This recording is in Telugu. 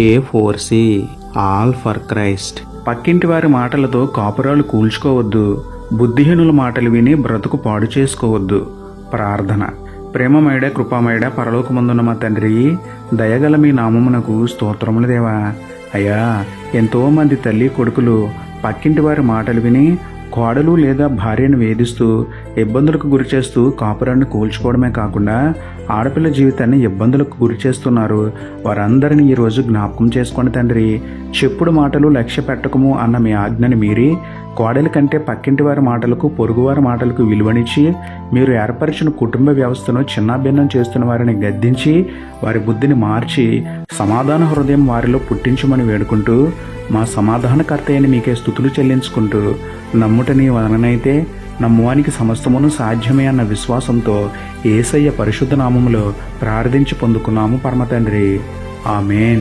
A4C all for Christ. పక్కింటి వారి మాటలతో కాపురాలు కూల్చుకోవద్దు. బుద్ధిహీనుల మాటలు విని బ్రతుకు పాడు చేసుకోవద్దు. ప్రార్థన. ప్రేమమయుడ కృపామయుడ పరలోకమందున్న మా తండ్రి, దయగల మీ నామమునకు స్తోత్రములు దేవా. అయ్యా, ఎంతోమంది తల్లి కొడుకులు పక్కింటి వారి మాటలు విని కోడలు లేదా భార్యను వేధిస్తూ ఇబ్బందులకు గురి చేస్తూ కాపురాన్ని కూల్చుకోవడమే కాకుండా ఆడపిల్ల జీవితాన్ని ఇబ్బందులకు గురి చేస్తున్నారు. వారందరినీ ఈరోజు జ్ఞాపకం చేసుకోండి తండ్రి. చెప్పుడు మాటలు లక్ష్య పెట్టకము అన్న మీ ఆజ్ఞని మీరి కోడలి కంటే పక్కింటి వారి మాటలకు పొరుగువారి మాటలకు విలువనిచ్చి మీరు ఏర్పరిచిన కుటుంబ వ్యవస్థను చిన్నాభిన్నం చేస్తున్న వారిని గద్దించి వారి బుద్ధిని మార్చి సమాధాన హృదయం వారిలో పుట్టించమని వేడుకుంటూ మా సమాధానకర్త అయిన మీకే స్తుతులు చెల్లించుకుంటూ నమ్ముట నీ వలనైతే నమ్మువానికి సమస్తమును సాధ్యమే అన్న విశ్వాసంతో యేసయ్య పరిశుద్ధ నామములో ప్రార్థించి పొందుకున్నాము పరమ తండ్రి. ఆమేన్.